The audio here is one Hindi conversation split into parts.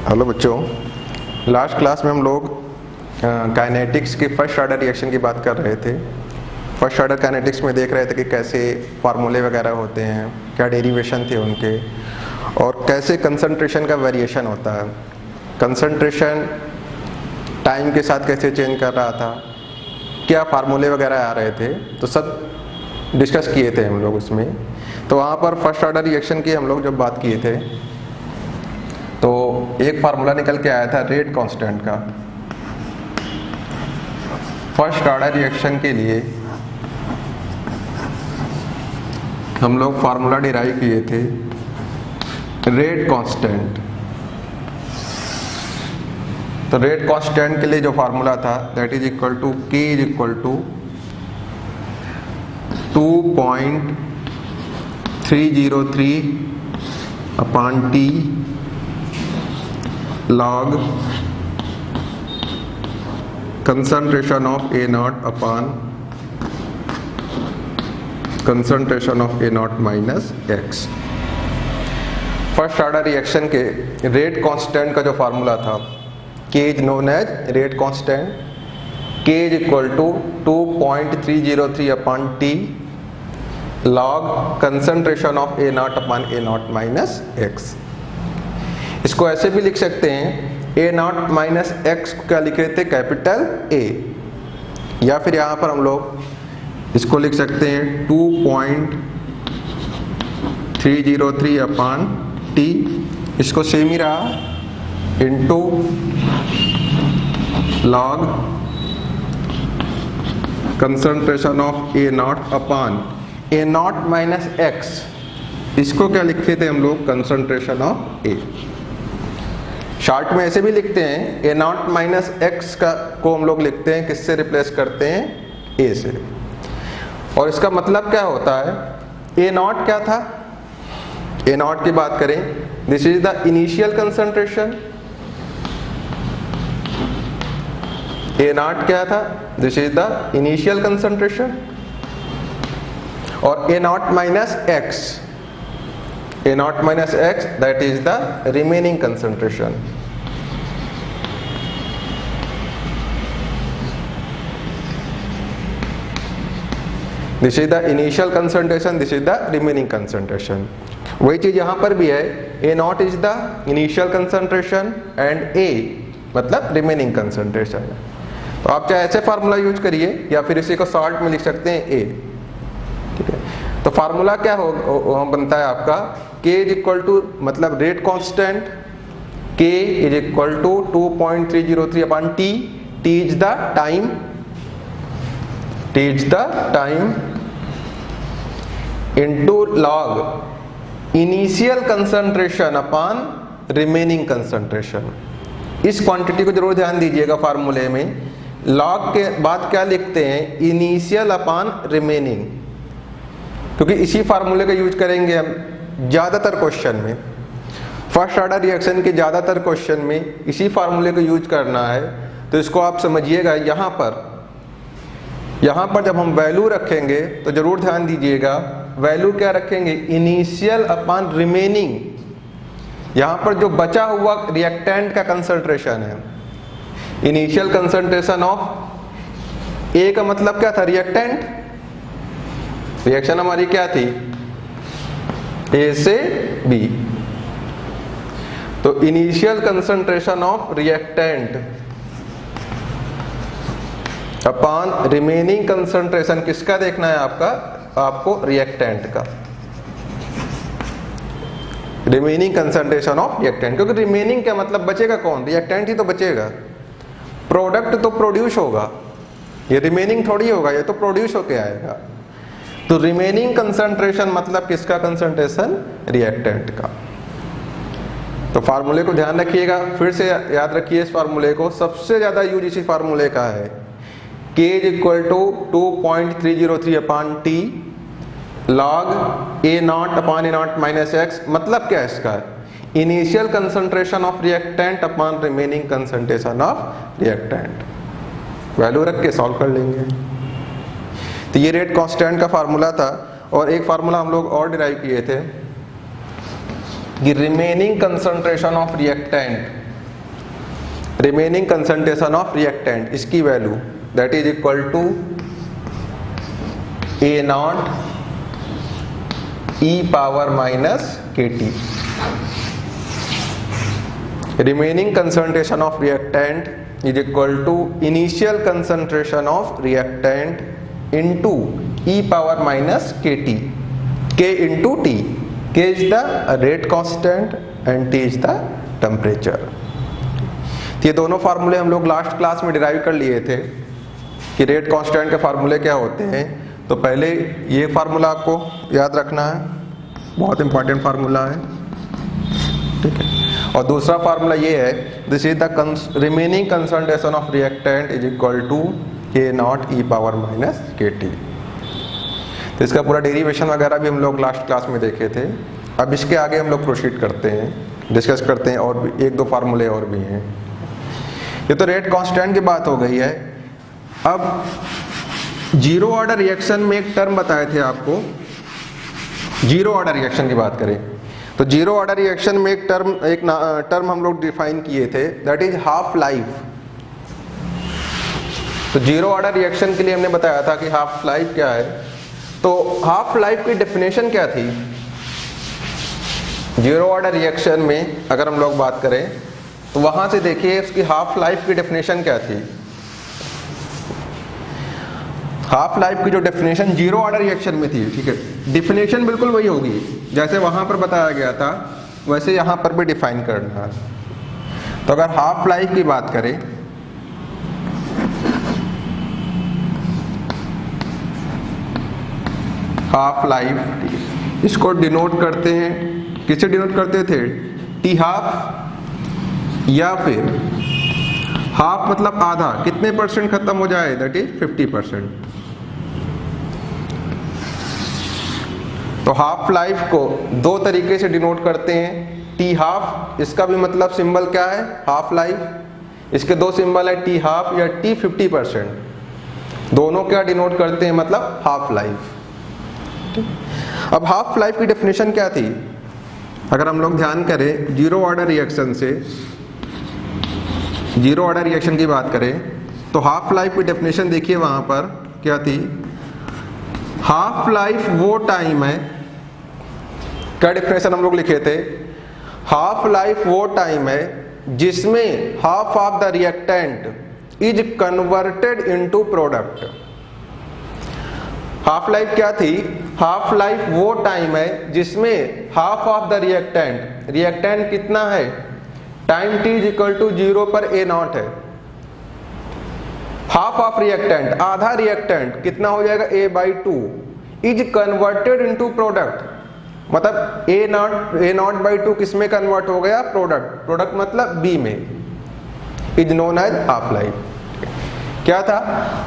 हेलो बच्चों, लास्ट क्लास में हम लोग काइनेटिक्स की फर्स्ट ऑर्डर रिएक्शन की बात कर रहे थे। फर्स्ट ऑर्डर काइनेटिक्स में देख रहे थे कि कैसे फार्मूले वगैरह होते हैं, क्या डेरिवेशन थे उनके, और कैसे कंसंट्रेशन का वेरिएशन होता है, कंसंट्रेशन टाइम के साथ कैसे चेंज कर रहा था, क्या फार्मूले वगैरह आ रहे थे, तो सब डिस्कस किए थे हम लोग उसमें। तो वहाँ पर फर्स्ट ऑर्डर रिएक्शन की हम लोग जब बात किए थे तो एक फार्मूला निकल के आया था रेट कांस्टेंट का। फर्स्ट ऑर्डर रिएक्शन के लिए हम लोग फार्मूला डिराइव किए थे रेट कांस्टेंट। तो रेट कांस्टेंट के लिए जो फार्मूला था that is equal to K is equal to 2.303 upon T log concentration of A naught upon concentration of A naught minus X। First order reaction के रेट कांस्टेंट का जो फार्मूला था K is known as rate constant, K is equal to 2.303 upon T log concentration of A naught upon A naught minus X। इसको ऐसे भी लिख सकते हैं A naught माइनस एक्स क्या लिख रहे थे, कैपिटल A, या फिर यहां पर हम लोग इसको लिख सकते हैं 2.303 अपॉन T, इसको सेम ही रहा, into log concentration of A naught upon A naught minus x, इसको क्या लिखे थे हम लोग, कंसंट्रेशन ऑफ A। शॉर्ट में ऐसे भी लिखते हैं A naught माइनस एक्स का को हम लोग लिखते हैं किससे रिप्लेस करते हैं, A से। और इसका मतलब क्या होता है, A naught क्या था, A naught की बात करें, this is the initial concentration. A naught क्या था, this is the initial concentration. और A naught minus x, A naught minus X, that is the remaining concentration। This is the initial concentration, this is the remaining concentration। वही चीज यहां पर भी है, A naught is the initial concentration and A मतलब remaining concentration। तो आप चाहे ऐसे फार्मूला यूज करिए या फिर इसी को शॉर्ट में लिख सकते हैं A, ठीक है। तो फार्मूला क्या हो बनता है आपका, K इज इक्वल टू मतलब rate constant, K is equal to 2.303 upon T, T is the time, T is the time into log initial concentration upon remaining concentration. इस क्वांटिटी को जरूर ध्यान दीजिएगा, फार्मूले में लॉग के बाद क्या लिखते हैं, इनिशियल अपॉन रिमेनिंग, क्योंकि इसी फार्मूले का यूज करेंगे हम ज्यादातर क्वेश्चन में। फर्स्ट ऑर्डर रिएक्शन के ज्यादातर क्वेश्चन में इसी फार्मूले को यूज करना है। तो इसको आप समझिएगा, यहां पर जब हम वैल्यू रखेंगे तो जरूर ध्यान दीजिएगा, वैल्यू क्या रखेंगे, इनिशियल अपॉन रिमेनिंग। यहां पर जो बचा हुआ रिएक्टेंट का कंसंट्रेशन है, इनिशियल कंसंट्रेशन ऑफ ए का मतलब क्या था, रिएक्टेंट। रिएक्शन हमारी क्या थी, A से B। तो initial concentration of reactant upon remaining concentration किसका देखना है आपको रिएक्टेंट का, रिमेनिंग कंसंट्रेशन ऑफ रिएक्टेंट। क्योंकि रिमेनिंग क्या मतलब, बचेगा कौन, रिएक्टेंट ही तो बचेगा, प्रोडक्ट तो प्रोड्यूस होगा, ये रिमेनिंग थोड़ी होगा, ये तो प्रोड्यूस होके आएगा। तो रिमेनिंग कंसंट्रेशन मतलब किसका कंसंट्रेशन, रिएक्टेंट का। तो फार्मूले को ध्यान रखिएगा, फिर से याद रखिए इस फार्मूले को, सबसे ज्यादा यूज इसी फार्मूले का है, K is equal to 2.303 upon T log A naught upon A naught minus X। मतलब क्या है इसका, initial concentration of reactant upon remaining concentration of reactant. Value रख के सॉल्व कर लेंगे। तो ये रेट कांस्टेंट का फार्मूला था। और एक फार्मूला हम लोग और डिराइव किए थे, कि remaining concentration of reactant remaining concentration of reactant, इसकी value that is equal to A naught E power minus K T. Remaining concentration of reactant is equal to initial concentration of reactant into E power minus K T, K into T. K is the rate constant and T is the temperature. ये दोनों फार्मूले हम लोग लास्ट क्लास में डिराइव कर लिए थे कि रेट कांस्टेंट के फार्मूले क्या होते हैं। तो पहले ये फार्मूला आपको याद रखना है, बहुत इंपॉर्टेंट फार्मूला है, ठीक है। और दूसरा फार्मूला ये है, this is the remaining concentration of reactant is equal to K naught E power minus K T. तो इसका पूरा डेरिवेशन वगैरह भी हम लोग लास्ट क्लास में देखे थे। अब इसके आगे हम लोग प्रोसीड करते हैं, डिस्कस करते हैं, और भी एक दो फार्मूले और भी हैं। ये तो रेट कांस्टेंट की बात हो गई है। अब जीरो ऑर्डर रिएक्शन में एक टर्म बताए थे आपको, जीरो ऑर्डर रिएक्शन की बात करें तो जीरो ऑर्डर रिएक्शन में एक टर्म हम लोग डिफाइन किए थे, दैट इज हाफ लाइफ। तो जीरो ऑर्डर रिएक्शन के लिए हमने बताया था कि हाफ लाइफ क्या है। तो हाफ लाइफ की डेफिनेशन क्या थी जीरो ऑर्डर रिएक्शन में? अगर हम लोग बात करें तो वहां से देखिए उसकी हाफ लाइफ की डेफिनेशन क्या थी। हाफ लाइफ की जो डेफिनेशन जीरो ऑर्डर रिएक्शन में थी, ठीक है, डेफिनेशन बिल्कुल वही होगी जैसे वहां पर बताया गया था, वैसे यहां पर भी डिफाइन करना है। तो अगर हाफ लाइफ की बात करें, हाफ लाइफ इसको डिनोट करते हैं, किससे डिनोट करते थे? टी हाफ, या फिर हाफ मतलब आधा, कितने परसेंट खत्म हो जाए, दैट इज 50%। तो हाफ लाइफ को दो तरीके से डिनोट करते हैं, टी हाफ, इसका भी मतलब सिंबल क्या है, हाफ लाइफ। इसके दो सिंबल है, टी हाफ या टी 50%। दोनों क्या डिनोट करते हैं, मतलब हाफ लाइफ। अब हाफ लाइफ की डेफिनेशन क्या थी? अगर हम लोग ध्यान करें जीरो ऑर्डर रिएक्शन से, जीरो ऑर्डर रिएक्शन की बात करें तो हाफ लाइफ की डेफिनेशन देखिए वहां पर क्या थी। हाफ लाइफ वो टाइम है, क्या डेफिनेशन हम लोग लिखे थे? हाफ लाइफ वो टाइम है जिसमें half of the reactant is converted into product. Half life क्या थी? हाफ लाइफ वो टाइम है जिसमें half of the reactant, reactant कितना है, time T is equal to 0 पर ए नॉट है। हाफ ऑफ रिएक्टेंट, आधा रिएक्टेंट कितना हो जाएगा, A by 2 is converted into product. मतलब ए नॉट बाई 2 किस में कन्वर्ट हो गया, प्रोडक्ट। प्रोडक्ट मतलब बी में, is known as half life. क्या था?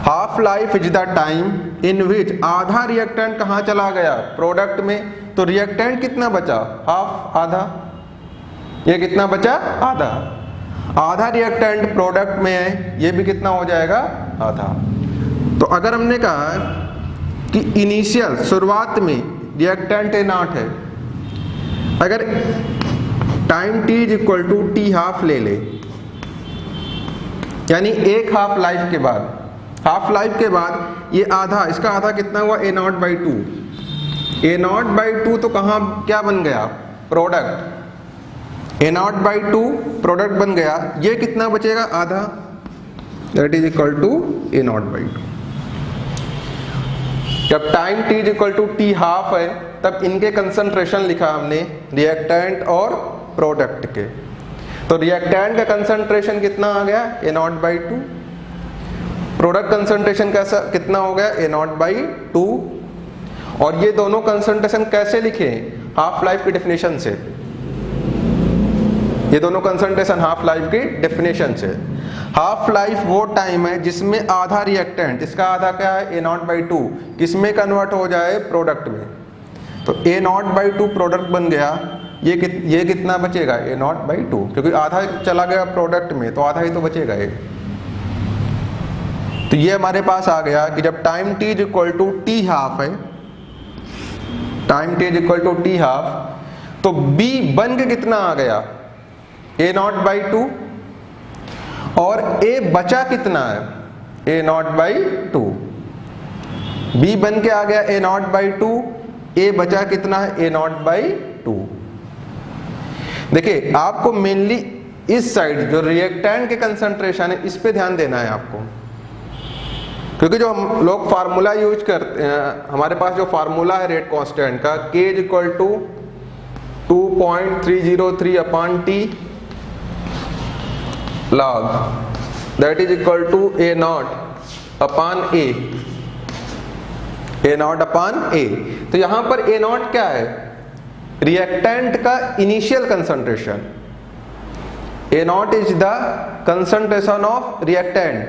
Half life is the time in which आधा रिएक्टेंट कहां चला गया, प्रोडक्ट में। तो रिएक्टेंट कितना बचा, हाफ, आधा। ये कितना बचा, आधा। आधा रिएक्टेंट प्रोडक्ट में है, ये भी कितना हो जाएगा, आधा। तो अगर हमने कहा कि इनिशियल, शुरुआत में रिएक्टेंट ए नॉट है, अगर time T is equal to T half ले ले, यानी एक हाफ लाइफ के बाद, हाफ लाइफ के बाद ये आधा, इसका आधा कितना हुआ, A naught by 2। A naught by 2 तो कहाँ क्या बन गया, product. A naught by 2 product बन गया, ये कितना बचेगा, आधा, that is equal to A naught by 2। जब time T is equal to T half है तब इनके कंसंट्रेशन लिखा हमने, रिएक्टेंट और प्रोडक्ट के। तो रिएक्टेंट का कंसंट्रेशन कितना आ गया, ए नॉट बाई 2। प्रोडक्ट कंसंट्रेशन कैसा कितना हो गया, ए नॉट बाई 2। और ये दोनों कंसंट्रेशन कैसे लिखे, हाफ लाइफ की डेफिनेशन से। ये दोनों कंसंट्रेशन हाफ लाइफ की डेफिनेशन से। हाफ लाइफ वो टाइम है जिसमें आधा रिएक्टेंट, इसका आधा क्या है, ए नॉट बाई 2, किसमें कन्वर्ट हो जाए, प्रोडक्ट में। तो ए नॉट बाई 2 प्रोडक्ट बन गया, ये कितना बचेगा, ए नॉट बाई 2, क्योंकि आधा चला गया प्रोडक्ट में तो आधा ही तो बचेगा ये। तो ये हमारे पास आ गया कि जब time T is equal to T half है, time T is equal to T half, तो बी बन के कितना आ गया, ए नॉट बाई 2। और ए बचा कितना है, ए नॉट बाई 2। बी बन के आ गया ए नॉट बाई 2, ए बचा कितना है, ए नॉट बाई 2। देखिए आपको मेनली इस साइड जो रिएक्टेंट के कंसंट्रेशन है इस पे ध्यान देना है आपको, क्योंकि जो हम लोग फार्मूला यूज करते हैं, हमारे पास जो फार्मूला है रेट कांस्टेंट का, K is equal to 2.303 upon T log that is equal to A naught upon A, A naught upon A। तो यहां पर A नॉट क्या है, रिएक्टेंट का initial concentration. A not is the concentration of reactant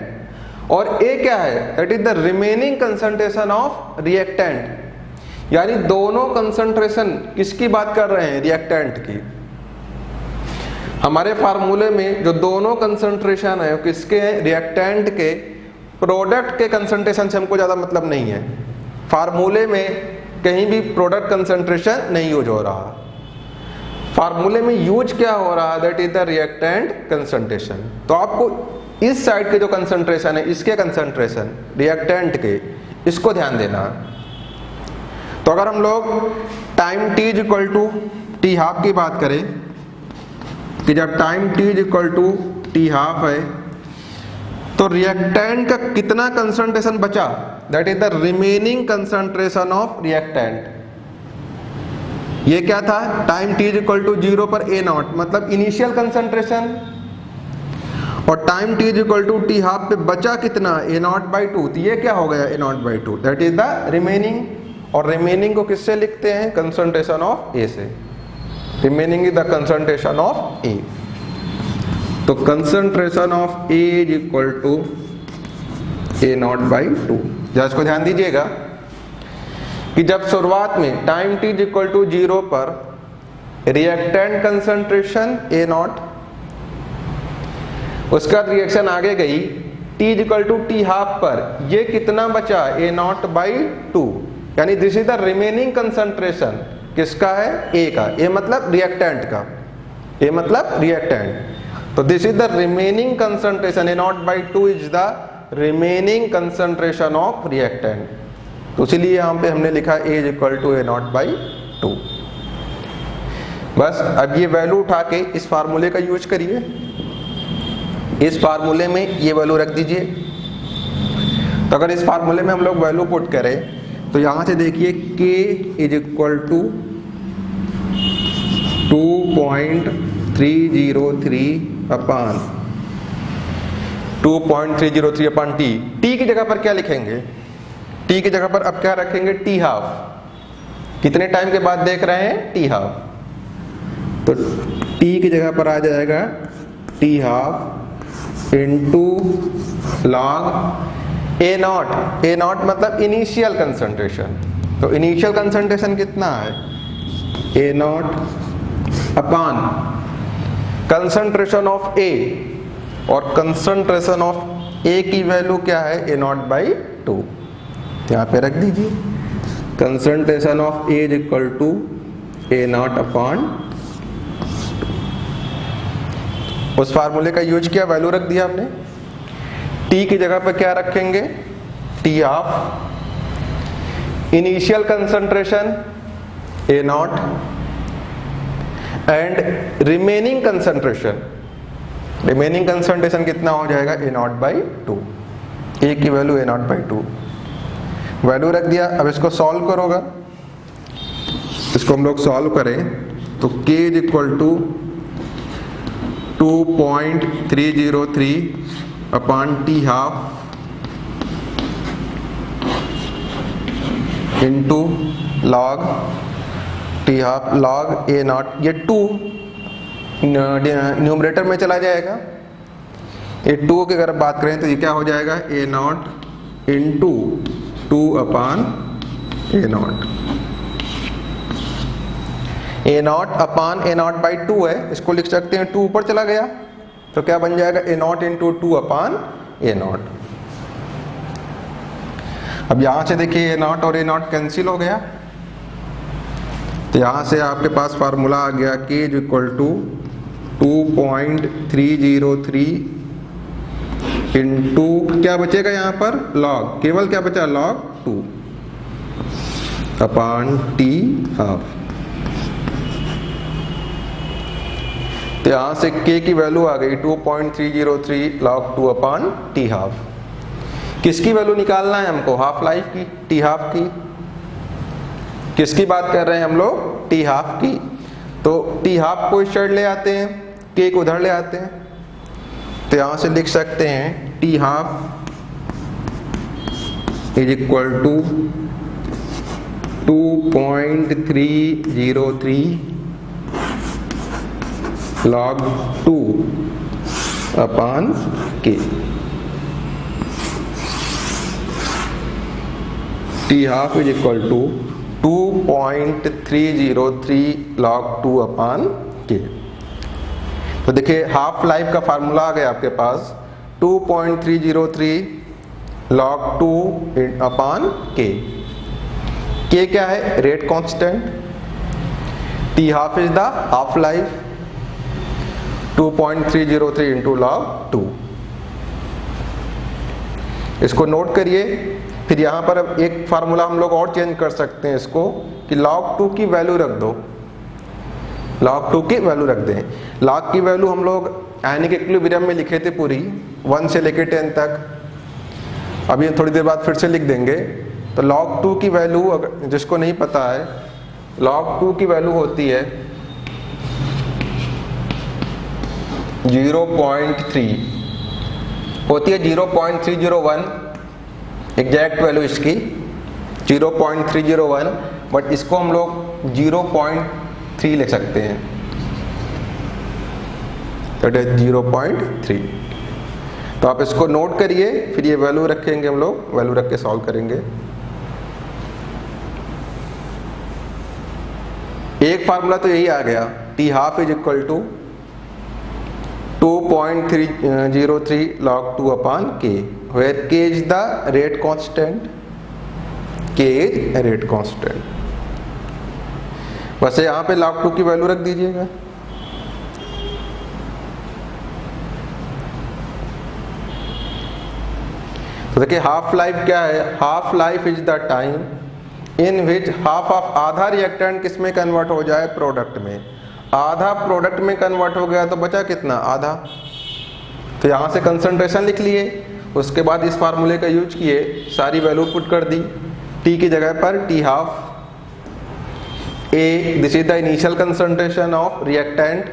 और A क्या है, that is the remaining concentration of reactant. यानी दोनों कंसंट्रेशन किसकी बात कर रहे हैं, रिएक्टेंट की। हमारे फार्मूले में जो दोनों कंसंट्रेशन है किसके हैं, रिएक्टेंट के। प्रोडक्ट के कंसंट्रेशन से हमको ज्यादा मतलब नहीं है, फार्मूले में कहीं भी प्रोडक्ट कंसंट्रेशन नहीं यूज हो रहा। फार्मूले में यूज क्या हो रहा है, that is the reactant concentration. तो आपको इस साइड के जो कंसंट्रेशन है, इसके कंसंट्रेशन रिएक्टेंट के, इसको ध्यान देना है। तो अगर हम लोग time t is equal to T half की बात करें कि जब time t is equal to T half है तो रिएक्टेंट का कितना कंसंट्रेशन बचा, that is the remaining concentration of reactant. ये क्या था, time t is equal to 0 पर A नॉट मतलब इनिशियल कंसंट्रेशन, और time t is equal to T half पे बचा कितना, A नॉट बाई 2। तो ये क्या हो गया, A naught by 2 that is the remaining. और रिमेनिंग को किससे लिखते हैं, कंसंट्रेशन ऑफ A से। Remaining is the concentration of A। तो concentration of A is equal to A naught by 2। जरा इसको ध्यान दीजिएगा कि जब शुरुआत में time t is equal to 0 पर रिएक्टेंट कंसंट्रेशन A नॉट, उसका रिएक्शन आगे गई t is equal to T half पर, ये कितना बचा, A नॉट बाई 2। यानी this is the remaining concentration किसका है, A का। A मतलब रिएक्टेंट का, A मतलब रिएक्टेंट। तो this is the remaining concentration, A naught by 2 is the remaining concentration of reactant. तो इसीलिए यहाँ पे हमने लिखा A is equal to A naught by 2। बस अब ये वैल्यू उठा के इस फार्मूले का यूज करिए, इस फार्मूले में ये वैल्यू रख दीजिए। तो अगर इस फार्मूले में हम लोग वैल्यू पुट करें तो यहां से देखिए K is equal to 2.303 upon 2.303 upon T। T की जगह पर क्या लिखेंगे, T की जगह पर अब क्या रखेंगे, टी हाफ। कितने टाइम के बाद देख रहे हैं, टी हाफ। तो T की जगह पर आ जाएगा T half into log A not. A naught मतलब इनिशियल कंसंट्रेशन। तो इनिशियल कंसंट्रेशन कितना है, A naught upon concentration of A, और कंसंट्रेशन ऑफ A की वैल्यू क्या है, A नॉट बाई 2। यहाँ पे रख दीजिए concentration of A is equal to A naught upon, उस फार्मूले का यूज किया, वैल्यू रख दिया हमने। T की जगह पर क्या रखेंगे, T half, initial concentration A not and remaining concentration. Remaining concentration कितना हो जाएगा, A नॉट बाई 2। A की value A naught by 2, value रख दिया। अब इसको सॉल्व करोगा, इसको हम लोग सॉल्व करें तो K is equal to 2.303 upon T half into log T half log A naught. ये 2 न्यूमरेटर में चला जाएगा, ये 2 की अगर बात करें तो ये क्या हो जाएगा, A not into 2 upon A not. A naught upon A naught by 2 है, इसको लिख सकते हैं 2 ऊपर चला गया तो क्या बन जाएगा, A not into 2 upon A not. अब यहां से देखिए A नॉट और A नॉट कैंसिल हो गया, तो यहां से आपके पास फार्मूला आ गया K is equal to 2.303 into क्या बचेगा यहाँ पर लॉग, केवल क्या बचा log 2 अपॉन टी हाफ। तो यहां से k की वैल्यू आ गई 2.303 log 2 अपॉन टी हाफ। किसकी वैल्यू निकालना है हमको, हाफ लाइफ की, टी हाफ की। किसकी बात कर रहे हैं हम लोग, टी हाफ की। तो टी हाफ को इस साइड ले आते हैं, k को उधर ले आते हैं, तो यहां से लिख सकते हैं T half is equal to 2.303 log 2 अपॉन k। T half is equal to 2.303 log 2 अपॉन k। तो देखिए हाफ लाइफ का फार्मूला आ गया आपके पास 2.303 log 2 अपॉन k। k क्या है, rate constant. T half is the half life, 2.303 into log 2। इसको नोट करिए। फिर यहाँ पर अब एक फार्मूला हम लोग और चेंज कर सकते हैं इसको कि log 2 की वैल्यू रख दो, log 2 की वैल्यू रख दें। log की वैल्यू हम लोग आयनिक इक्विलिब्रियम में लिखे थे पूरी 1 से लेकर 10 तक। अभी थोड़ी देर बाद फिर से लिख देंगे। तो log 2 की वैल्यू, अगर जिसको नहीं पता है, log 2 की वैल्यू होती है 0.3 होती है 0.301 एग्जैक्ट वैल्यू इसकी 0.301, बट इसको हम लोग 0.3 ले सकते हैं, दैट इज 0.3। तो आप इसको नोट करिए, फिर ये वैल्यू रखेंगे हम लोग, वैल्यू रख के सॉल्व करेंगे। एक फार्मूला तो यही आ गया, T half is equal to 2.303 log 2 upon k, where k is the rate constant, k is a rate constant। बस यहाँ पे log 2 की वैल्यू रख दीजिएगा। तो देखिए हाफ लाइफ क्या है, half life is the time in which half of आधा रिएक्टेंट किस में कन्वर्ट हो जाए, प्रोडक्ट में। आधा प्रोडक्ट में कन्वर्ट हो गया तो बचा कितना, आधा। तो यहाँ से कंसंट्रेशन लिख लिए, उसके बाद इस फार्मूले का यूज किए, सारी वैल्यू पुट कर दी। टी की जगह पर T half A, this is the initial concentration of reactant,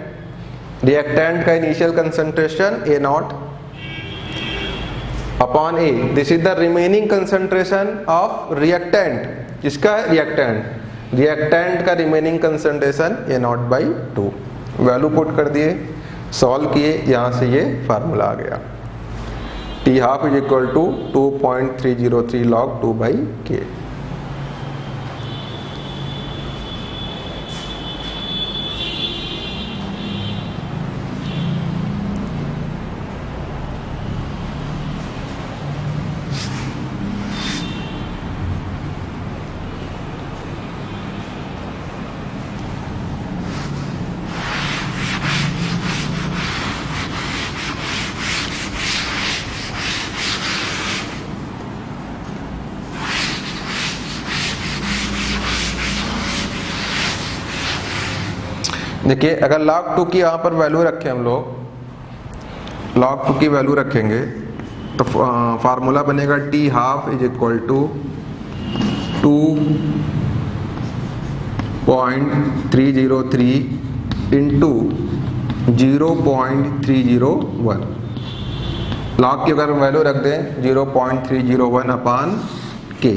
reactant का initial concentration A naught upon A, this is the remaining concentration of reactant. किसका है, रिएक्टेंट, रिएक्टेंट का remaining concentration A naught by 2। Value put कर दिए, सॉल्व किए, यहां से ये फार्मूला आ गया, T half is equal to 2.303 log 2 by K. देखिए अगर log 2 की यहाँ पर वैल्यू रखें हम लोग, log 2 की वैल्यू रखेंगे तो फार्मूला बनेगा T half is equal to 2.303 into 0.301। log की अगर वैल्यू रख दें 0.301 अपान के,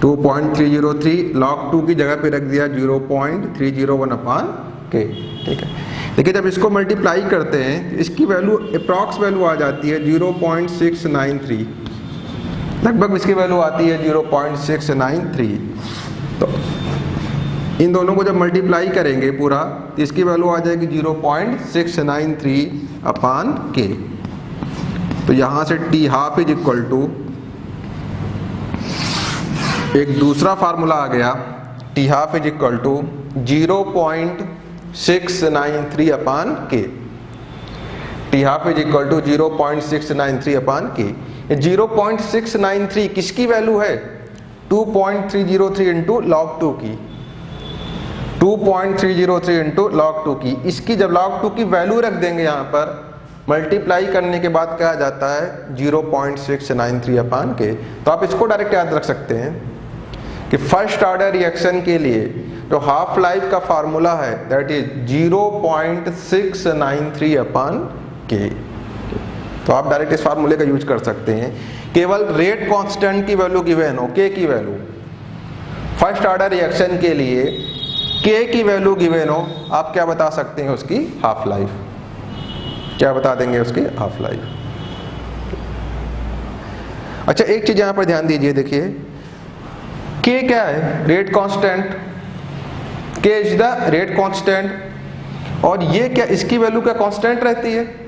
2.303 log 2 की जगह पे रख दिया 0.301 अपान के। ठीक है, देखिए जब इसको मल्टीप्लाई करते हैं इसकी वैल्यू अप्रॉक्स वैल्यू आ जाती है 0.693, लगभग इसकी वैल्यू आती है 0.693। तो इन दोनों को जब मल्टीप्लाई करेंगे पूरा तो इसकी वैल्यू आ जाएगी 0.693 अपान के। तो यहाँ से T half is equal to, एक दूसरा फार्मूला आ गया, T half is equal to 0.693 upon K. T half is equal to 0.693 upon K. 0.693 किसकी वैल्यू है? 2.303 इंटू log 2 की, 2.303 इंटू log 2 की। इसकी जब log 2 की वैल्यू रख देंगे यहाँ पर, मल्टीप्लाई करने के बाद क्या आ जाता है 0.693 अपान के। तो आप इसको डायरेक्ट याद रख सकते हैं कि फर्स्ट ऑर्डर रिएक्शन के लिए तो हाफ लाइफ का फार्मूला है दैट इज 0.693 अपान के। तो आप डायरेक्ट इस फार्मूले का यूज कर सकते हैं। केवल रेट कांस्टेंट की वैल्यू गिवन हो, के की वैल्यू, फर्स्ट ऑर्डर रिएक्शन के लिए के की वैल्यू गिवन हो, आप क्या बता सकते हैं उसकी हाफ लाइफ, क्या बता देंगे उसकी हाफ लाइफ। अच्छा एक चीज यहां पर ध्यान दीजिए, देखिए के क्या है? रेट कांस्टेंट, के इज द रेट कांस्टेंट। और ये क्या, इसकी वैल्यू क्या कांस्टेंट रहती है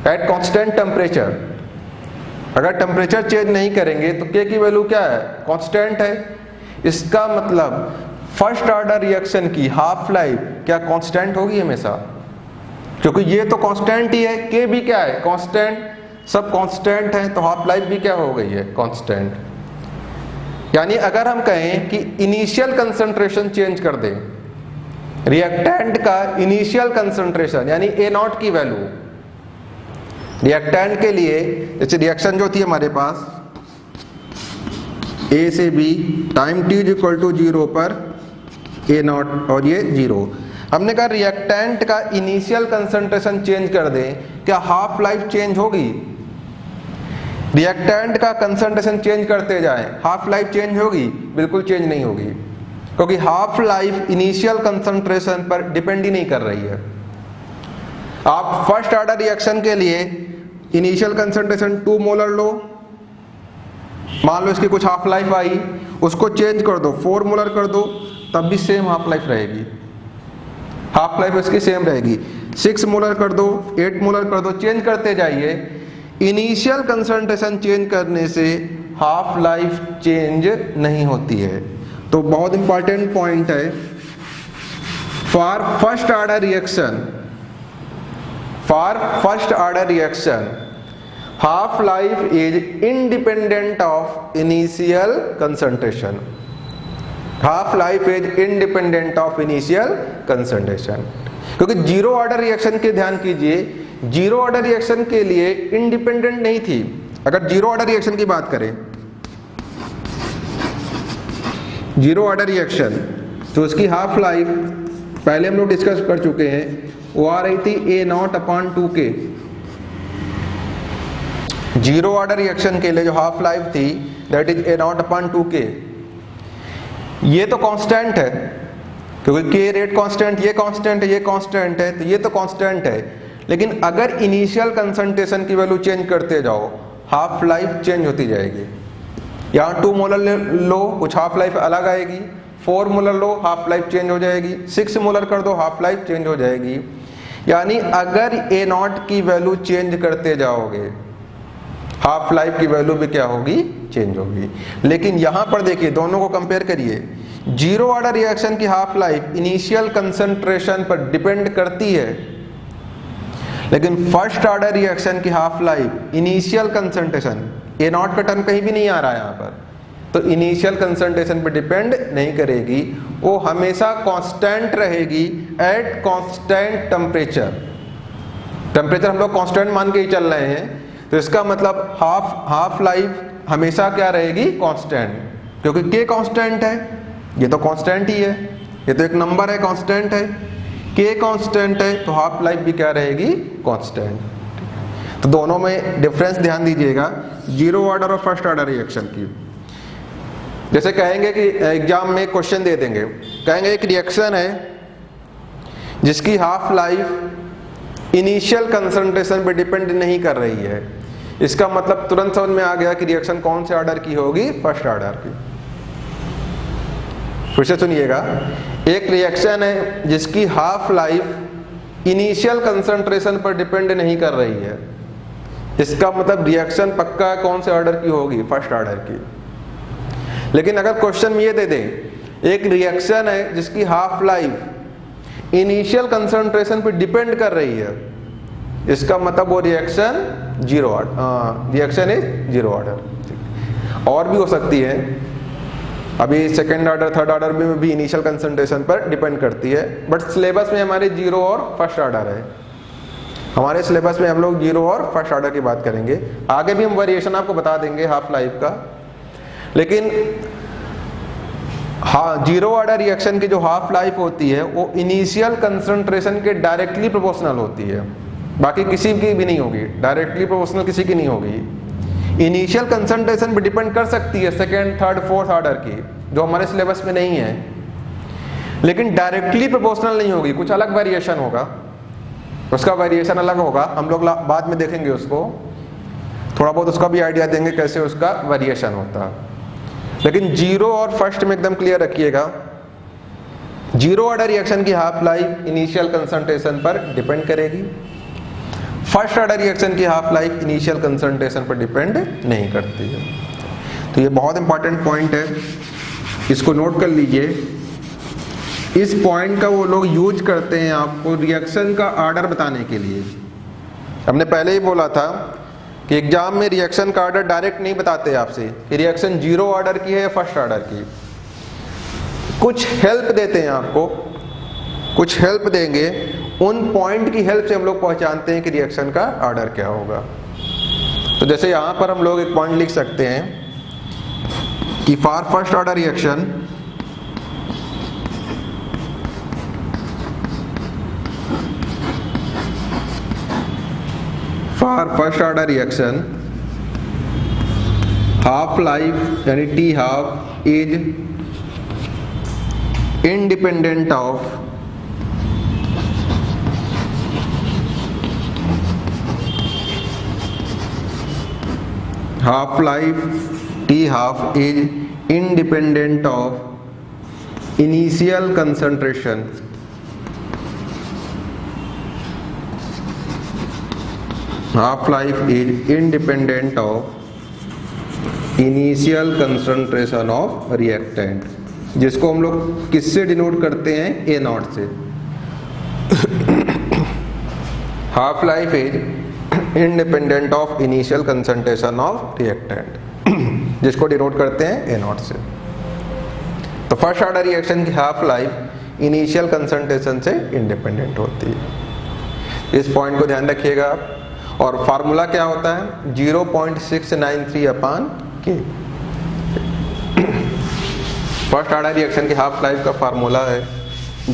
एट कांस्टेंट टेम्परेचर। अगर टेम्परेचर चेंज नहीं करेंगे तो के की वैल्यू क्या है? कांस्टेंट है। इसका मतलब फर्स्ट ऑर्डर रिएक्शन की हाफ लाइफ क्या कांस्टेंट होगी हमेशा, क्योंकि ये तो कांस्टेंट ही है, के भी क्या है? कांस्टेंट, सब कांस्टेंट है, तो हाफ लाइफ भी क्या हो गई है? कांस्टेंट। यानी अगर हम कहें कि इनिशियल कंसंट्रेशन चेंज कर दें, रिएक्टेंट का इनिशियल कंसंट्रेशन यानी A0 की वैल्यू, रिएक्टेंट के लिए जैसे रिएक्शन जो थी हमारे पास A से B time t equal to 0 पर A0 और ये 0, हमने कहा रिएक्टेंट का इनिशियल कंसंट्रेशन चेंज कर दें, क्या हाफ लाइफ चेंज होगी? रिएक्टेंट का कंसंट्रेशन चेंज करते जाएं, हाफ लाइफ चेंज होगी? बिल्कुल चेंज नहीं होगी, क्योंकि हाफ लाइफ इनिशियल कंसंट्रेशन पर डिपेंड ही नहीं कर रही है। आप फर्स्ट ऑर्डर रिएक्शन के लिए इनिशियल कंसंट्रेशन 2 मोलर लो, मान लो इसकी कुछ हाफ लाइफ आई, उसको चेंज कर दो 4 मोलर कर दो, तब भी सेम हाफ लाइफ रहेगी, हाफ लाइफ इसकी सेम रहेगी। 6 मोलर कर दो, 8 मोलर कर दो, चेंज करते जाइए। इनिशियल कंसंट्रेशन चेंज करने से हाफ लाइफ चेंज नहीं होती है। तो बहुत इंपॉर्टेंट पॉइंट है, for first order reaction half life is independent of initial concentration, half life is independent of initial concentration. क्योंकि जीरो ऑर्डर रिएक्शन के ध्यान कीजिए, जीरो ऑर्डर रिएक्शन के लिए इंडिपेंडेंट नहीं थी। अगर जीरो ऑर्डर रिएक्शन की बात करें, जीरो ऑर्डर रिएक्शन तो उसकी हाफ लाइफ पहले हम लोग डिस्कस कर चुके हैं, वो आ रही थी A0 अपान 2K। जीरो ऑर्डर रिएक्शन के लिए जो हाफ लाइफ थी that is A0 upon 2K। ये तो कांस्टेंट है, क्योंकि के रेट कांस्टेंट, ये कांस्टेंट है, ये कांस्टेंट है, तो ये तो कांस्टेंट है। लेकिन अगर इनिशियल कंसंट्रेशन की वैल्यू चेंज करते जाओ, हाफ लाइफ चेंज होती जाएगी। यहाँ 2 मोलर लो, कुछ हाफ लाइफ अलग आएगी, 4 मोलर लो, हाफ लाइफ चेंज हो जाएगी, 6 मोलर कर दो, हाफ लाइफ चेंज हो जाएगी। यानी अगर A0 की वैल्यू चेंज करते जाओगे, हाफ लाइफ की वैल्यू भी क्या होगी? चेंज होगी। लेकिन यहां पर देखिए, दोनों को कंपेयर करिए, जीरो ऑर्डर रिएक्शन की हाफ लाइफ इनिशियल कंसंट्रेशन पर डिपेंड करती है, लेकिन फर्स्ट ऑर्डर रिएक्शन की half life initial concentration, A0 का टर्म कहीं भी नहीं आ रहा है यहाँ पर, तो इनिशियल कंसंट्रेशन पर डिपेंड नहीं करेगी, वो हमेशा कांस्टेंट रहेगी एट कांस्टेंट टेम्परेचर। टेम्परेचर हम लोग कांस्टेंट मान के ही चल रहे हैं, तो इसका मतलब हाफ लाइफ हमेशा क्या रहेगी? कांस्टेंट, क्योंकि के कांस्टेंट है, ये तो कांस्टेंट ही है, ये तो एक नंबर है, कांस्टेंट है, के कांस्टेंट है, तो हाफ लाइफ भी क्या रहेगी? कांस्टेंट। तो दोनों में डिफरेंस ध्यान दीजिएगा, जीरो ऑर्डर और फर्स्ट ऑर्डर रिएक्शन की। जैसे कहेंगे कि एग्जाम में क्वेश्चन दे देंगे, कहेंगे एक रिएक्शन है जिसकी हाफ लाइफ इनिशियल कंसंट्रेशन पे डिपेंड नहीं कर रही है, इसका मतलब तुरंत समझ में आ गया कि रिएक्शन कौन से ऑर्डर की होगी? फर्स्ट ऑर्डर की। फिर से सुनिएगा, एक रिएक्शन है जिसकी हाफ लाइफ इनिशियल कंसंट्रेशन पर डिपेंड नहीं कर रही है, इसका मतलब रिएक्शन पक्का कौन से ऑर्डर की होगी? फर्स्ट ऑर्डर की। लेकिन अगर क्वेश्चन में ये दे दें, एक रिएक्शन है जिसकी हाफ लाइफ इनिशियल कंसंट्रेशन पर डिपेंड कर रही है, इसका मतलब वो reaction zero order, reaction is zero order. और भी हो सकती है, अभी सेकेंड ऑर्डर थर्ड ऑर्डर में भी इनिशियल कंसंट्रेशन पर डिपेंड करती है, बट सिलेबस में हमारे जीरो और फर्स्ट ऑर्डर है। हमारे सिलेबस में हम लोग जीरो और फर्स्ट ऑर्डर की बात करेंगे। आगे भी हम वेरिएशन आपको बता देंगे हाफ लाइफ का, लेकिन हाँ, जीरो ऑर्डर रिएक्शन की जो हाफ लाइफ होती है वो इनिशियल कंसंट्रेशन के डायरेक्टली प्रोपोर्शनल होती है, बाकी किसी की भी नहीं होगी, डायरेक्टली प्रोपोर्शनल किसी की नहीं होगी। इनिशियल कंसंट्रेशन भी डिपेंड कर सकती है सेकेंड थर्ड फोर्थ ऑर्डर की, जो हमारे सिलेबस में नहीं है, लेकिन डायरेक्टली प्रोपोर्शनल नहीं होगी, कुछ अलग वेरिएशन होगा, उसका वेरिएशन अलग होगा। हम लोग बाद में देखेंगे उसको, थोड़ा बहुत उसका भी आइडिया देंगे कैसे उसका वेरिएशन होता है। लेकिन जीरो और फर्स्ट में एकदम क्लियर रखिएगा, जीरो ऑर्डर रिएक्शन की हाफ लाइफ इनिशियल कंसंट्रेशन पर डिपेंड करेगी, फर्स्ट ऑर्डर रिएक्शन की हाफ लाइफ इनिशियल कंसंट्रेशन पर डिपेंड नहीं करती है। तो ये बहुत इंपॉर्टेंट पॉइंट है, इसको नोट कर लीजिए। इस पॉइंट का वो लोग यूज करते हैं आपको रिएक्शन का ऑर्डर बताने के लिए। हमने पहले ही बोला था कि एग्जाम में रिएक्शन का ऑर्डर डायरेक्ट नहीं बताते आपसे कि रिएक्शन जीरो ऑर्डर की है या फर्स्ट ऑर्डर की, कुछ हेल्प देते हैं आपको, कुछ हेल्प देंगे, उन पॉइंट की हेल्प से हम लोग पहचानते हैं कि रिएक्शन का ऑर्डर क्या होगा। तो जैसे यहां पर हम लोग एक पॉइंट लिख सकते हैं कि for first order reaction for first order reaction half life यानी T half is independent of half life T half is independent of initial concentration half life is independent of initial concentration of reactant, जिसको हम लोग किससे डिनोट करते हैं, ए नॉट से। Half life is independent of initial concentration of reactant, जिसको डिनोट करते हैं ए नॉट से। तो फर्स्ट ऑर्डर रिएक्शन की हाफ लाइफ इनिशियल कंसंट्रेशन से इंडिपेंडेंट होती है। इस पॉइंट को ध्यान रखिएगा आप। और फार्मूला क्या होता है, 0.693 अपान के। फर्स्ट ऑर्डर रिएक्शन की हाफ लाइफ का फार्मूला है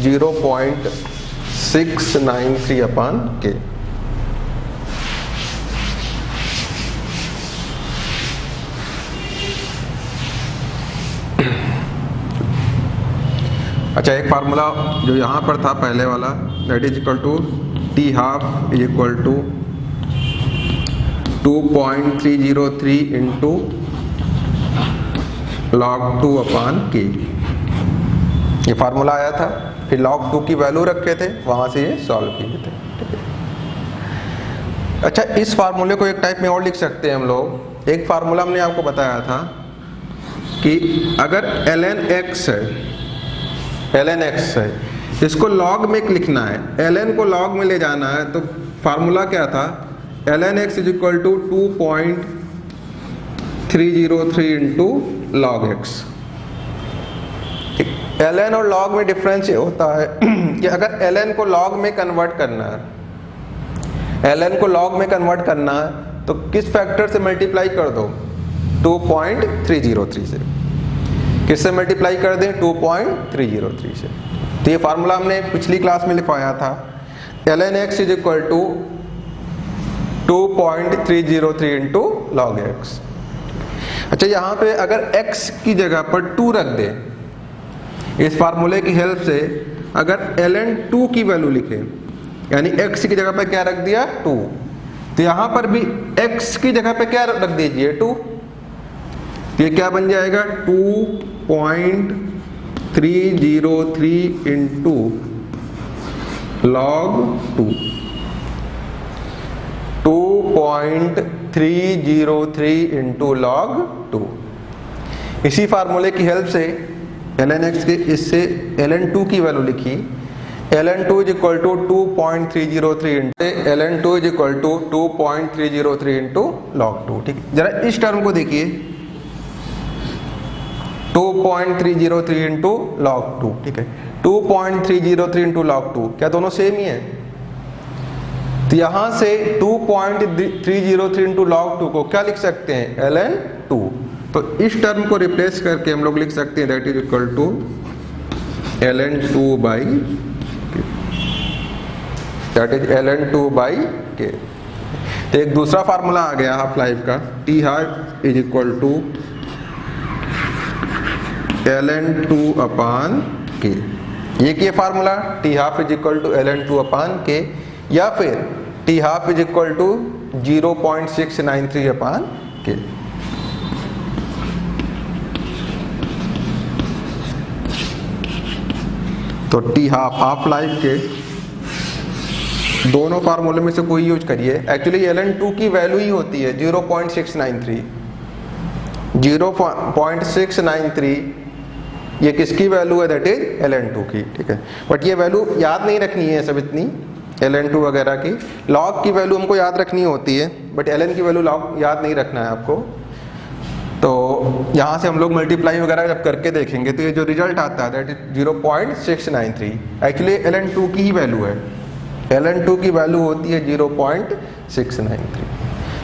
0.693 अपान के। अच्छा, एक फार्मूला जो यहां पर था पहले वाला, that is equal to T half is equal to 2.303 into log 2 upon K. ये फार्मूला आया था, फिर log 2 की वैल्यू रखे थे, वहां से ये सॉल्व किए थे। अच्छा, इस फार्मूले को एक टाइप में और लिख सकते हैं हम लोग। एक फार्मूला हमने आपको बताया था कि अगर ln x है, ln x है, इसको log में लिखना है, ln को log में ले जाना है, तो फार्मूला क्या था, ln x is equal to 2.303 into log x। ln और log में डिफरेंस ये होता है कि अगर ln को log में कन्वर्ट करना है, ln को log में कन्वर्ट करना है, तो किस फैक्टर से मल्टीप्लाई कर दो, 2.303 से। किससे मल्टीप्लाई कर दें, 2.303 से। तो ये फार्मूला हमने पिछली क्लास में लिखवाया था, ln x is equal to 2.303 into log x। अच्छा, यहां पे अगर x की जगह पर 2 रख दें, इस फार्मूले की हेल्प से अगर ln 2 की वैल्यू लिखें, यानी x की जगह पे क्या रख दिया, 2, तो यहां पर भी x की जगह पे क्या रख दीजिए, 2। तो ये क्या बन जाएगा, 2.303 इंटू log 2, 2.303 इंटू log 2। इसी फार्मूले की हेल्प से ln x के इससे ln 2 की वैल्यू लिखी, ln2 is equal to 2.303 into ln2 is equal to 2.303 into log 2। ठीक है, जरा इस टर्म को देखिए 2.303 इंटू log 2। ठीक है, 2.303 इंटू log 2 क्या दोनों सेम ही है? तो यहां से 2.303 इंटू log 2 को क्या लिख सकते हैं? ln2। तो इस टर्म को रिप्लेस करके हम लोग लिख सकते हैं that is equal to ln2 by that is ln2 by K. तो एक दूसरा फार्मूला आ गया हाफ लाइफ का, T half is equal to ln2 upon K. ये क्या formula? T half is equal to ln2 upon K, या फिर T half is equal to 0.693 upon K. तो टी हाफ लाइफ के दोनों फार्मूले में से कोई यूज करिए। एक्चुअली ln2 की वैल्यू ही होती है 0.693। 0.693 ये किसकी वैल्यू है? दैट इज ln2 की। ठीक है, बट ये वैल्यू याद नहीं रखनी है सब इतनी, ln2 वगैरह की। log की वैल्यू हमको याद रखनी होती है, बट ln की वैल्यू log याद नहीं रखना है आपको। तो यहाँ से हम लोग मल्टीप्लाई वगैरह जब करके देखेंगे तो ये जो रिजल्ट आता है दैट इज 0.693 एक्चुअली ln2 की ही वैल्यू है। ln2 की वैल्यू होती है 0.693।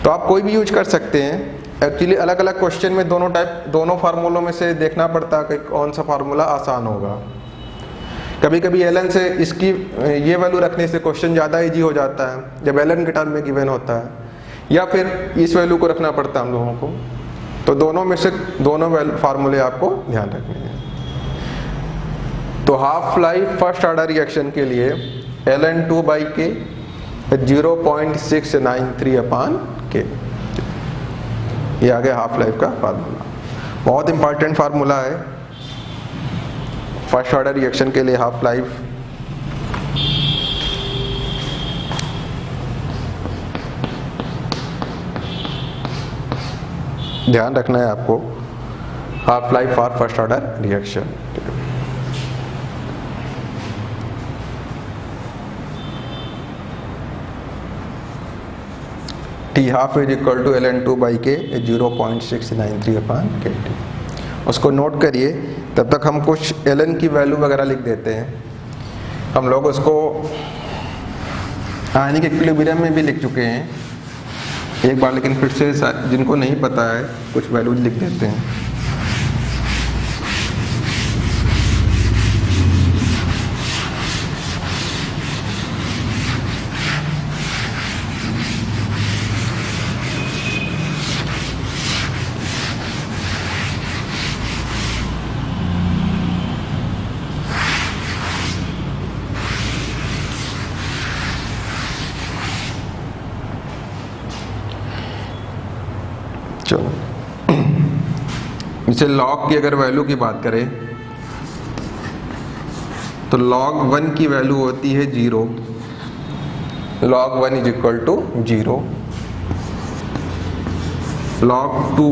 तो आप कोई भी यूज कर सकते हैं। एक्चुअली अलग अलग क्वेश्चन में दोनों फार्मूलों में से देखना पड़ता है कि कौन सा फार्मूला आसान होगा। कभी कभी ln से इसकी ये वैल्यू रखने से क्वेश्चन ज़्यादा इजी हो जाता है जब ln के टर्म में गिवन होता है, या फिर इस वैल्यू को रखना पड़ता है हम लोगों को। तो दोनों में से दोनों फार्मूले आपको ध्यान रखने हैं। तो half life first order reaction के लिए ln2 by K 0.693 upon K, ये आ गया हाफ लाइफ का फार्मूला। बहुत इंपॉर्टेंट फार्मूला है फर्स्ट ऑर्डर रिएक्शन के लिए हाफ लाइफ। ध्यान रखना है आपको, half life for first order reaction. T half is equal to ln2 by K 0.693 upon के। उसको नोट करिए, तब तक हम कुछ ln की वैल्यू वगैरह लिख देते हैं। हम लोग उसको आयनिक इक्विलिब्रियम में भी लिख चुके हैं एक बार, लेकिन फिर से जिनको नहीं पता है कुछ वैल्यूज लिख देते हैं। चलो, जैसे log की अगर वैल्यू की बात करें तो log 1 की वैल्यू होती है 0। log 1 is equal to 0। log 2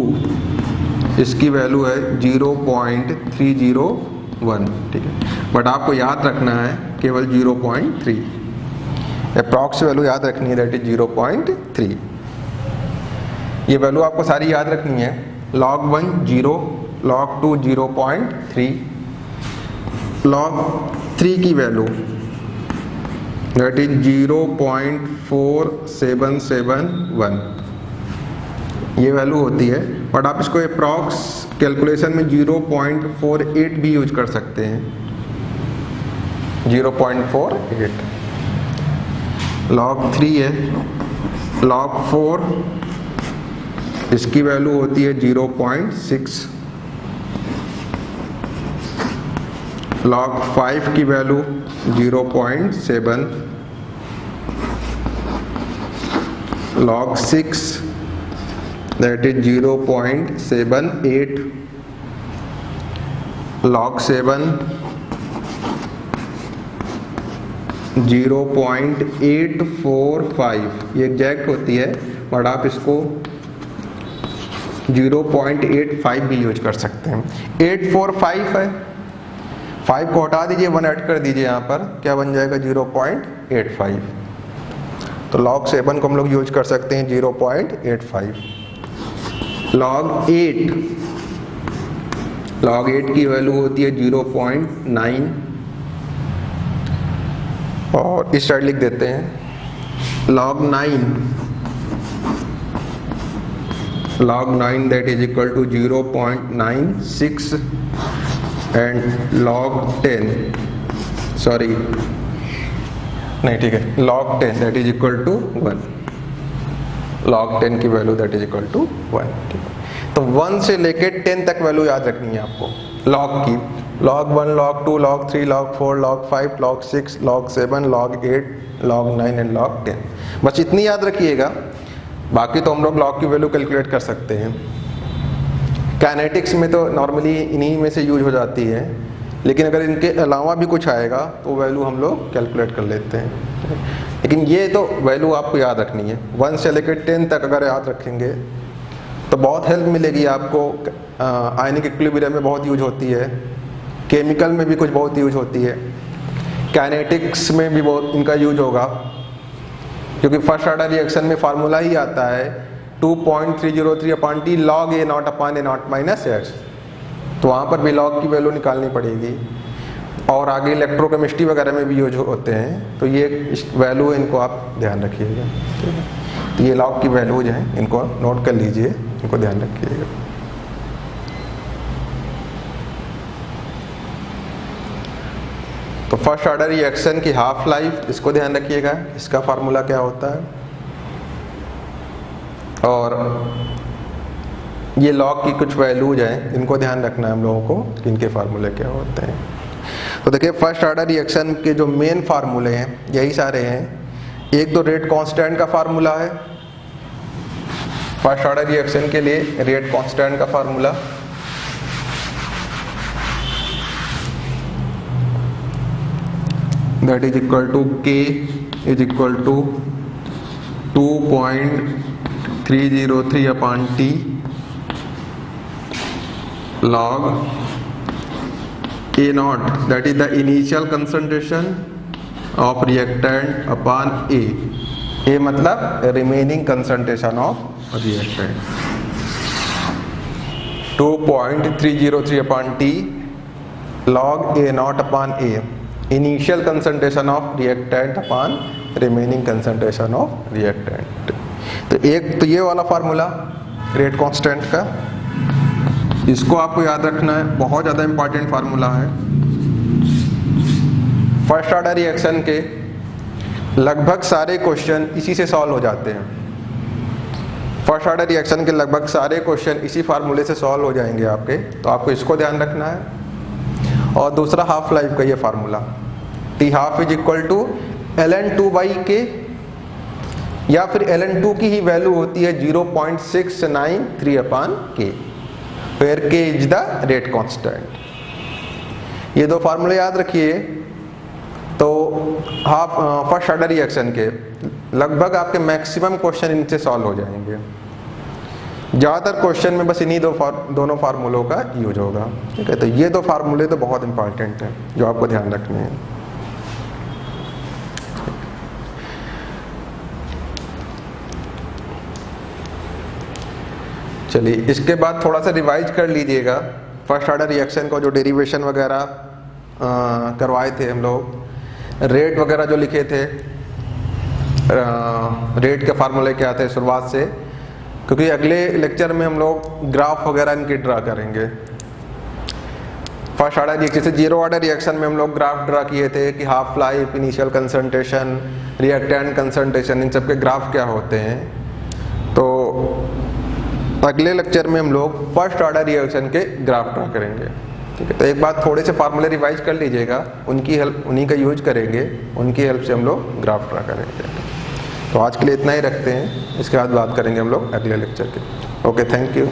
इसकी वैल्यू है 0.301। ठीक है, बट आपको याद रखना है केवल 0.3, अप्रॉक्स वैल्यू याद रखनी है दैट इज 0.3। ये वैल्यू आपको सारी याद रखनी है। log 1 0, log 2 0.3, log 3 की वैल्यू दैट इज 0.4771 ये वैल्यू होती है, बट आप इसको अप्रॉक्स कैलकुलेशन में 0.48 भी यूज कर सकते हैं। 0.48 log 3 है। log 4 इसकी वैल्यू होती है 0.6। log 5 की value 0.7। log 6 that is 0.78। log 7 0.845 ये एग्जैक्ट होती है, बट आप इसको 0.85 भी यूज कर सकते हैं। 845 है, 5 को हटा दीजिए, 1 ऐड कर दीजिए, यहाँ पर क्या बन जाएगा 0.85। तो log 7 को हम लोग यूज कर सकते हैं 0.85। log 8 की वैल्यू होती है 0.9 और इस साइड लिख देते हैं log 9 that is equal to 0.96 and log 10 log 10 that is equal to 1। log 10 की value that is equal to 1। तो 1 से लेके 10 तक वैल्यू याद रखनी है आपको log की। log 1, log 2, log 3, log 4, log 5, log 6, log 7, log 8, log 9 and log 10। बस इतनी याद रखिएगा, बाकी तो हम लोग log की वैल्यू कैलकुलेट कर सकते हैं। काइनेटिक्स में तो नॉर्मली इन्हीं में से यूज हो जाती है, लेकिन अगर इनके अलावा भी कुछ आएगा तो वैल्यू हम लोग कैलकुलेट कर लेते हैं। लेकिन ये तो वैल्यू आपको याद रखनी है। 1 से लेकर 10 तक अगर याद रखेंगे तो बहुत हेल्प मिलेगी आपको। आयनिक इक्विलिब्रियम में बहुत यूज होती है, केमिकल में भी कुछ बहुत यूज होती है, काइनेटिक्स में भी बहुत इनका यूज होगा, क्योंकि फर्स्ट ऑर्डर रिएक्शन में फार्मूला ही आता है 2.303/T log A naught upon A naught minus X। तो वहाँ पर भी log की वैल्यू निकालनी पड़ेगी। और आगे इलेक्ट्रोकेमिस्ट्री वगैरह में भी यूज होते हैं, तो ये वैल्यू इनको आप ध्यान रखिएगा। ठीक है, तो ये log की वैल्यूज हैं, इनको नोट कर लीजिए, इनको ध्यान रखिएगा। तो फर्स्ट ऑर्डर रिएक्शन की हाफ लाइफ, इसको ध्यान रखिएगा, इसका फार्मूला क्या होता है। और ये log की कुछ वैल्यूज हैं, इनको ध्यान रखना है हम लोगों को कि इनके फार्मूले क्या होते हैं। तो देखिए फर्स्ट ऑर्डर रिएक्शन के जो मेन फार्मूले हैं यही सारे हैं। एक तो रेट कांस्टेंट का फार्मूला है, फर्स्ट ऑर्डर रिएक्शन के लिए रेट कांस्टेंट का formula. that is equal to K is equal to 2.303/T log A naught, that is the initial concentration of reactant upon A। A मतलब remaining concentration of reactant। 2.303/T log A naught upon A, initial concentration of reactant upon remaining concentration of reactant। तो एक तो ये वाला फार्मूला रेट कांस्टेंट का, इसको आपको याद रखना है, बहुत ज़्यादा इंपॉर्टेंट फार्मूला है। फर्स्ट ऑर्डर रिएक्शन के लगभग सारे क्वेश्चन इसी से सॉल्व हो जाते हैं। फर्स्ट ऑर्डर रिएक्शन के लगभग सारे क्वेश्चन इसी फार्मूले से सॉल्व हो जाएंगे आपके, तो आपको इसको ध्यान रखना है। और दूसरा हाफ लाइफ का ये formula T half is equal to ln2/K, या फिर ln2 की ही वैल्यू होती है 0.693/K, where K is the rate constant. ये दो फार्मूले याद रखिए। तो हाफ फर्स्ट ऑर्डर रिएक्शन के लगभग आपके मैक्सिमम क्वेश्चन इनसे सॉल्व हो जाएंगे। ज़्यादातर क्वेश्चन में बस इन्हीं दोनों फार्मूलों का यूज होगा। ठीक है, तो ये दो फार्मूले तो बहुत इंपॉर्टेंट हैं जो आपको ध्यान रखने हैं। चलिए, इसके बाद थोड़ा सा रिवाइज कर लीजिएगा फर्स्ट ऑर्डर रिएक्शन को, जो डेरिवेशन वगैरह करवाए थे हम लोग, रेट वगैरह जो लिखे थे, रेट के फार्मूले क्या थे शुरुआत से, क्योंकि अगले लेक्चर में हम लोग ग्राफ वगैरह इनके ड्रा करेंगे। फर्स्ट ऑर्डर रिएक्शन से जीरो ऑर्डर रिएक्शन में हम लोग ग्राफ ड्रा किए थे कि half life, initial concentration, reactant concentration, इन सब के ग्राफ क्या होते हैं। तो अगले लेक्चर में हम लोग फर्स्ट ऑर्डर रिएक्शन के ग्राफ ड्रा करेंगे। ठीक है, तो एक बात थोड़े से फार्मूले रिवाइज कर लीजिएगा, उनकी हेल्प, उन्हीं का यूज करेंगे, उनकी हेल्प से हम लोग ग्राफ ड्रा करेंगे। तो आज के लिए इतना ही रखते हैं, इसके बाद बात करेंगे हम लोग अगले लेक्चर के। Okay, thank you.